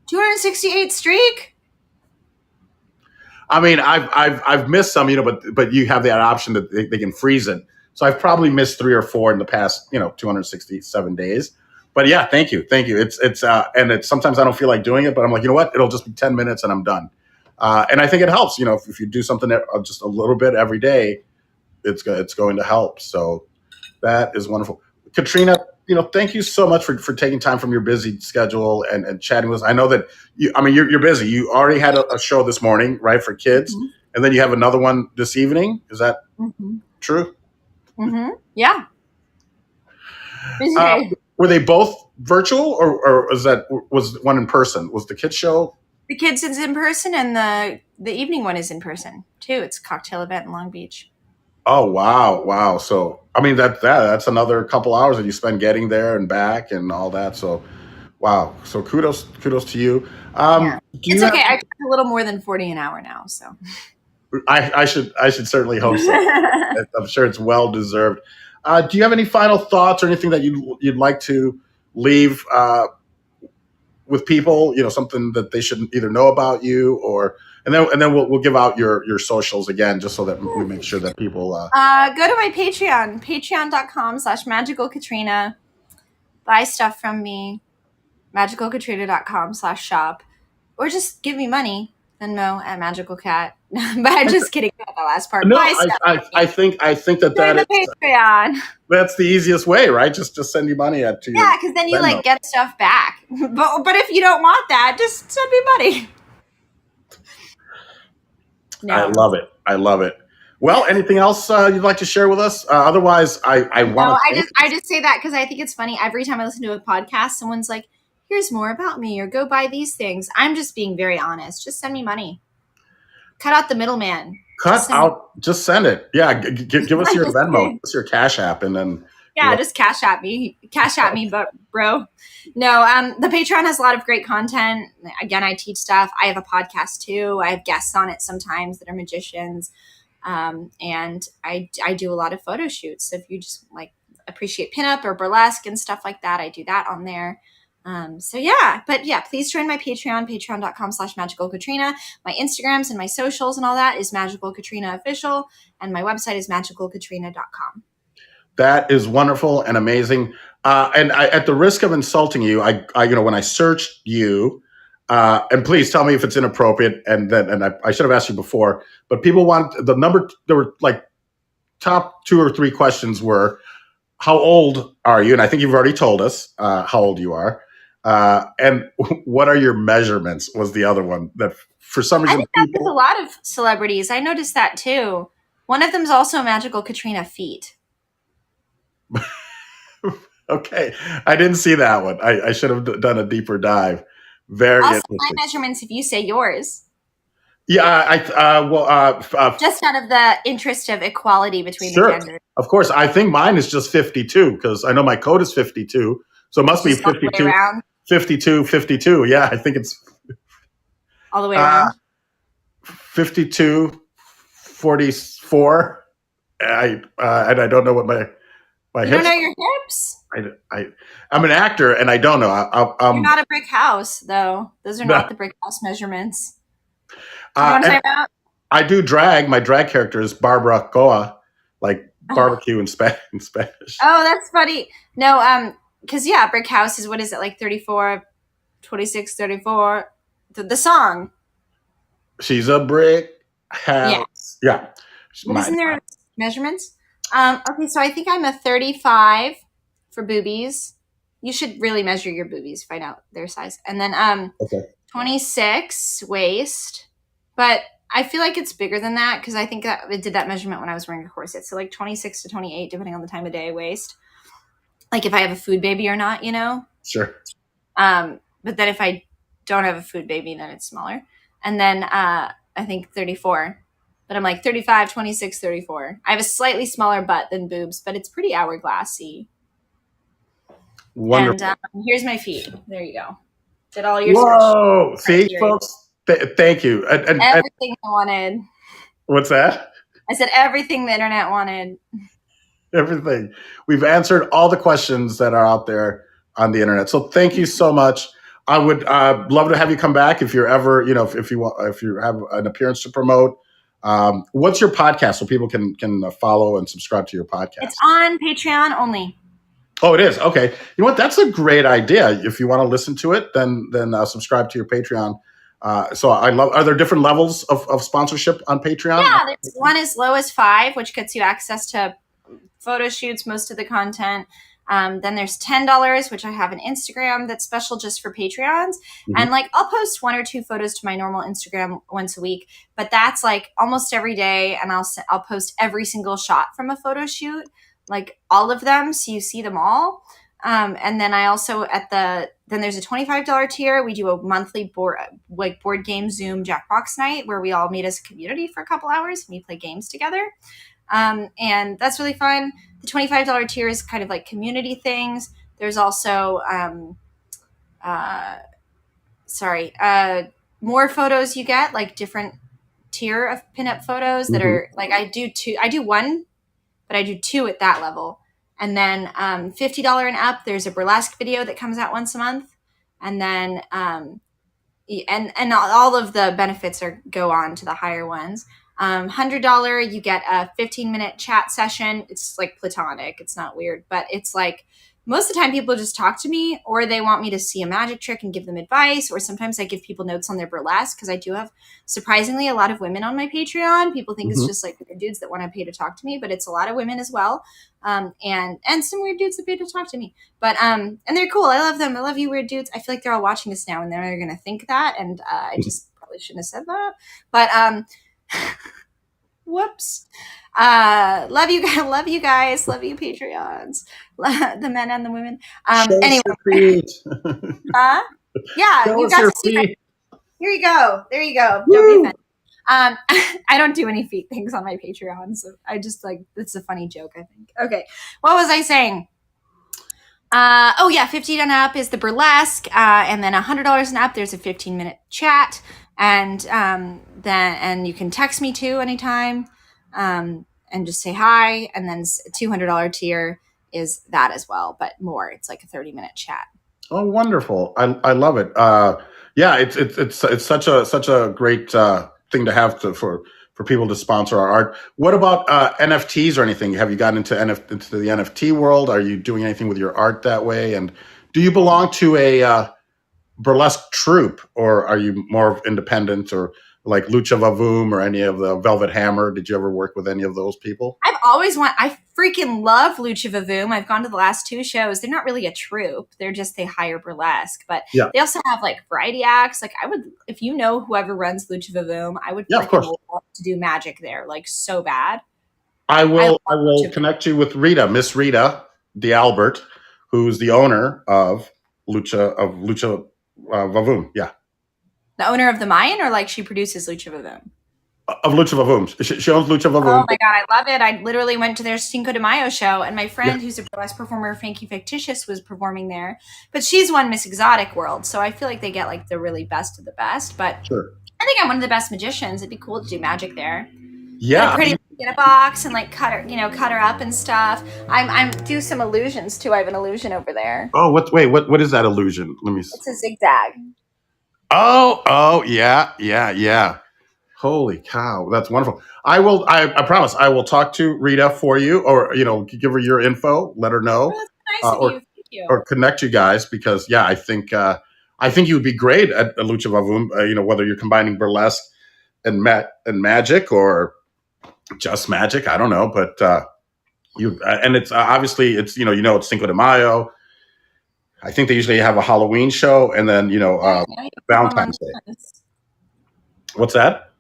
268 streak. I mean, I've missed some, but you have that option that they can freeze it. So I've probably missed 3 or 4 in the past 267 days. But yeah, thank you. And sometimes I don't feel like doing it, but I'm like, you know what? It'll just be 10 minutes and I'm done. And I think it helps. If you do something just a little bit every day, it's going to help. So that is wonderful. Katrina, thank you so much for taking time from your busy schedule and chatting with us. I know that you're busy. You already had a show this morning, right, for kids, and then you have another one this evening. Is that true? Yeah. Busy day. Were they both virtual, or was one in person? Was the kids show? The kids is in person, and the evening one is in person too. It's a cocktail event in Long Beach. Oh wow! So I mean that's another couple hours that you spend getting there and back and all that. So wow! So kudos to you. Yeah. It's okay. I charge a little more than 40 an hour now, so I should certainly hope so. I'm sure it's well deserved. Do you have any final thoughts or anything that you'd like to leave with people? Something that they should either know about you, and then we'll give out your socials again, just so that we make sure that people go to my Patreon, patreon.com/Magical Katrina. Buy stuff from me, magicalkatrina.com/shop, or just give me money. Venmo at Magical Cat. But I'm just kidding about the last part. No, I think that is Patreon. That's the easiest way, right? Just send you money to you. Yeah, because then you get stuff back. But if you don't want that, just send me money. No. I love it. Well, anything else you'd like to share with us? Otherwise, I want to. I just say that because I think it's funny. Every time I listen to a podcast, someone's like, "Here's more about me," or "Go buy these things." I'm just being very honest. Just send me money. cut out the middleman. Just send it. Yeah, give us your Just Venmo, kidding. give us your Cash App, and then Yeah, just cash at me, bro. No, the Patreon has a lot of great content. Again, I teach stuff. I have a podcast too. I have guests on it sometimes that are magicians, and I do a lot of photo shoots. So if you just like appreciate pinup or burlesque and stuff like that, I do that on there. So yeah, but yeah, please join my Patreon, patreon.com/Magical Katrina. My Instagrams and my socials and all that is Magical Katrina Official, and my website is magicalkatrina.com. that is wonderful and amazing. And at the risk of insulting you, I when I searched you, and please tell me if it's inappropriate. And I should have asked you before, but people want the number. There were like top 2 or 3 questions were, how old are you? And I think you've already told us how old you are. And what are your measurements was the other one that for some reason. I think that with a lot of celebrities. I noticed that too. One of them is also Magical Katrina feet. Okay, I didn't see that one. I should have done a deeper dive. Very Also, interesting. my measurements if you say yours. Yeah, Just out of the interest of equality between sure, the genders. of course. I think mine is just 52 because I know my code is 52, so it must Just be all the way 52, around. 52, 52. Yeah, I think it's All the way around. 52, 44. And I don't know what my You hips. don't know your hips? I'm an actor, and I don't know. You're not a brick house, though. Those are not the brick house measurements. Do you know what I'm talking about? I do drag. My drag character is Barbara Goa, like barbecue in Spanish. Oh, that's funny. No, because yeah, brick house is, what is it, like 34, 26, 34? The song. She's a brick house. Yeah. But isn't there measurements? Okay, so I think I'm a 35 for boobies. You should really measure your boobies, find out their size. And then 26 waist. But I feel like it's bigger than that because I think that it did that measurement when I was wearing a corset. So like 26 to 28, depending on the time of day, waist. Like if I have a food baby or not, you know? Sure. But then if I don't have a food baby, then it's smaller. And then I think 34. But I'm like 35, 26, 34. I have a slightly smaller butt than boobs, but it's pretty hourglassy. Wonderful. And here's my feet. There you go. Did all your Whoa! See, folks? Thank you. Everything I wanted. What's that? I said everything the internet wanted. Everything. We've answered all the questions that are out there on the internet. So thank you so much. I would love to have you come back if you're ever, if you have an appearance to promote. What's your podcast so people can follow and subscribe to your podcast? It's on Patreon only. Oh, it is? Okay. You know what? That's a great idea. If you want to listen to it, then subscribe to your Patreon. So are there different levels of sponsorship on Patreon? Yeah, there's one as low as $5, which gets you access to photo shoots, most of the content. Then there's $10, which I have an Instagram that's special just for Patreons. Mm-hmm. And like I'll post 1 or 2 photos to my normal Instagram once a week, but that's like almost every day. And I'll post every single shot from a photo shoot, like all of them, so you see them all. And then I also then there's a $25 tier. We do a monthly board game Zoom Jackbox night where we all meet as a community for a couple hours and we play games together. And that's really fun. The $25 tier is kind of like community things. There's also, more photos you get, like different tier of pinup photos that are like, I do 1, but I do 2 at that level. And then, $50 and up, there's a burlesque video that comes out once a month. And then, and all of the benefits go on to the higher ones. $100, you get a 15-minute chat session. It's like platonic. It's not weird, but it's like most of the time people just talk to me or they want me to see a magic trick and give them advice. Or sometimes I give people notes on their burlesque because I do have surprisingly a lot of women on my Patreon. People think it's just like weird dudes that want to pay to talk to me, but it's a lot of women as well. And some weird dudes that pay to talk to me, but, and they're cool. I love them. I love you, weird dudes. I feel like they're all watching us now and they're going to think that. And, I just probably shouldn't have said that, but, whoops. Love you guys. Love you guys. Love you, Patreons. The men and the women. Anyway. Yeah. You got to see it. Here you go. There you go. Don't be offended. I don't do any feet things on my Patreon, so I just it's a funny joke, I think. Okay, what was I saying? Oh yeah, $50 and up is the burlesque, and then $100 and up there's a 15-minute chat, and then you can text me too anytime, and just say hi. And then $200 tier is that as well, but more. It's like a 30-minute chat. Oh, wonderful! I love it. Yeah, it's such a great thing to have for people to sponsor our art. What about NFTs or anything? Have you gotten into the NFT world? Are you doing anything with your art that way? And do you belong to a burlesque troupe, or are you more independent, or like Lucha Vavoom or any of the Velvet Hammer? Did you ever work with any of those people? I freaking love Lucha Vavoom. I've gone to the last 2 shows. They're not really a troupe. They're just, they hire burlesque, but Yeah. They also have like variety acts. Like I would, if you know whoever runs Lucha Vavoom, I would of course love to do magic there, like so bad. I will connect you with Rita, Miss Rita DeAlbert, who's the owner of Lucha Vavoom. Yeah. The owner of the Mayan, or like she produces Lucha Vavoom? Of Lucha Vavoom. She owns Lucha Vavoom. Oh my God, I love it. I literally went to their Cinco de Mayo show, and my friend who's a burlesque performer, Frankie Fictitious, was performing there. But she's won Miss Exotic World, so I feel like they get like the really best of the best. But sure. I think I'm one of the best magicians. It'd be cool to do magic there. Yeah. Pretty in a box and like cut her up and stuff. I'm do some illusions too. I have an illusion over there. Oh, what is that illusion? Let me see. It's a zigzag. Oh, yeah. Holy cow, that's wonderful. I promise I will talk to Rita for you, or give her your info, let her know. Oh, that's nice of you. Thank you. Or connect you guys, because I think you would be great at Lucha Vavoom, whether you're combining burlesque and magic, or just magic, I don't know, but and it's obviously it's it's Cinco de Mayo. I think they usually have a Halloween show, and then Valentine's Day. What's that?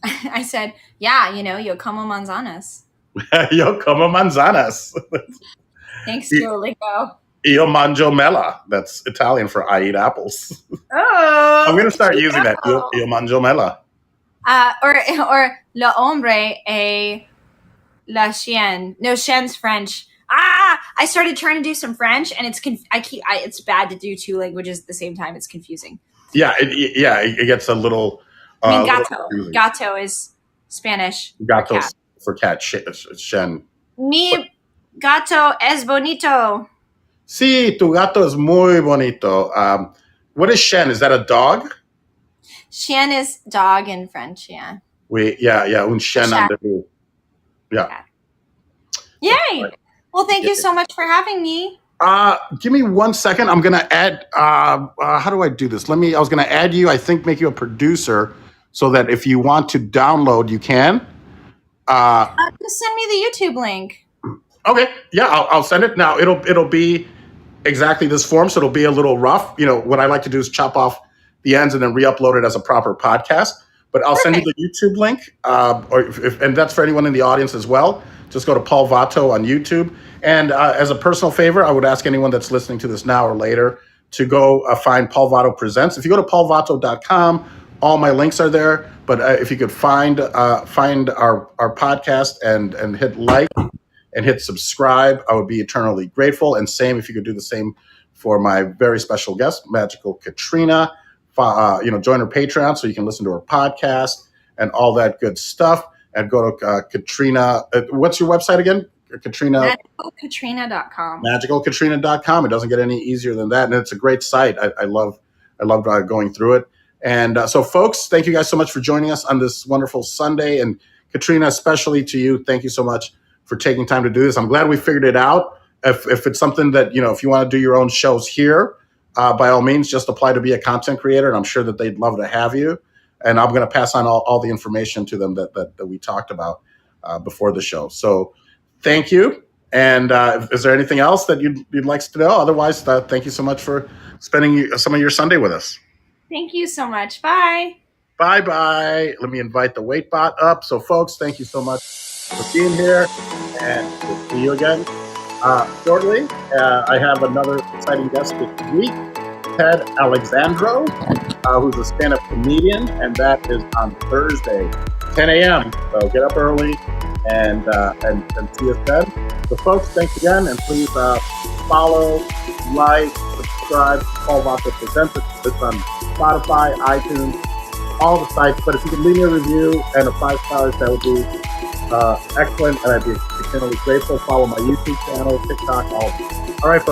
I said, yeah, yo como manzanas. Yo como manzanas. Thanks, Duolingo. Io mangio mela. That's Italian for I eat apples. Oh, I'm gonna start using that. Io mangio mela. Or le hombre et la chienne. No, chienne's French. I started trying to do some French, and it's bad to do 2 languages at the same time. It's confusing. Yeah, it gets a little. Gato. Gato is Spanish. Gato for cat. Shen. Mi gato es bonito. Sí, tu gato es muy bonito. What is Shen? Is that a dog? Chien is dog in French, yeah. Un chien andalou. Yeah. Yay! Well, thank you so much for having me. Give me 1 second. I'm gonna add. How do I do this? I was gonna add you. I think make you a producer, so that if you want to download, you can. Just send me the YouTube link. Okay. Yeah, I'll send it. Now it'll be exactly this form, so it'll be a little rough. What I like to do is chop off the ends and then re-upload it as a proper podcast. But I'll send you the YouTube link, and that's for anyone in the audience as well. Just go to Paul Vato on YouTube. And as a personal favor, I would ask anyone that's listening to this now or later to go find Paul Vato Presents. If you go to paulvato.com, all my links are there. But if you could find our podcast and hit like and hit subscribe, I would be eternally grateful. And same if you could do the same for my very special guest, Magical Katrina. Join her Patreon so you can listen to her podcast and all that good stuff. And go to Katrina. What's your website again? Katrina. MagicalKatrina.com. MagicalKatrina.com. It doesn't get any easier than that, and it's a great site. I love going through it. And so, folks, thank you guys so much for joining us on this wonderful Sunday. And Katrina, especially to you, thank you so much for taking time to do this. I'm glad we figured it out. If it's something that if you want to do your own shows here, by all means, just apply to be a content creator, and I'm sure that they'd love to have you. And I'm going to pass on all the information to them that we talked about before the show. So thank you. And is there anything else that you'd like to know? Otherwise, thank you so much for spending some of your Sunday with us. Thank you so much. Bye. Bye-bye. Let me invite the Waitbot up. So, folks, thank you so much for being here. And we'll see you again shortly. I have another exciting guest this week. Ted Alexandro, who's a stand-up comedian, and that is on Thursday, 10 a.m. So get up early and see us then. So folks, thanks again, and please follow, like, subscribe to Paul Vato Presents. It's on Spotify, iTunes, all the sites. But if you could leave me a review and a 5 stars, that would be excellent, and I'd be eternally grateful. Follow my YouTube channel, TikTok, all of it. All right, folks.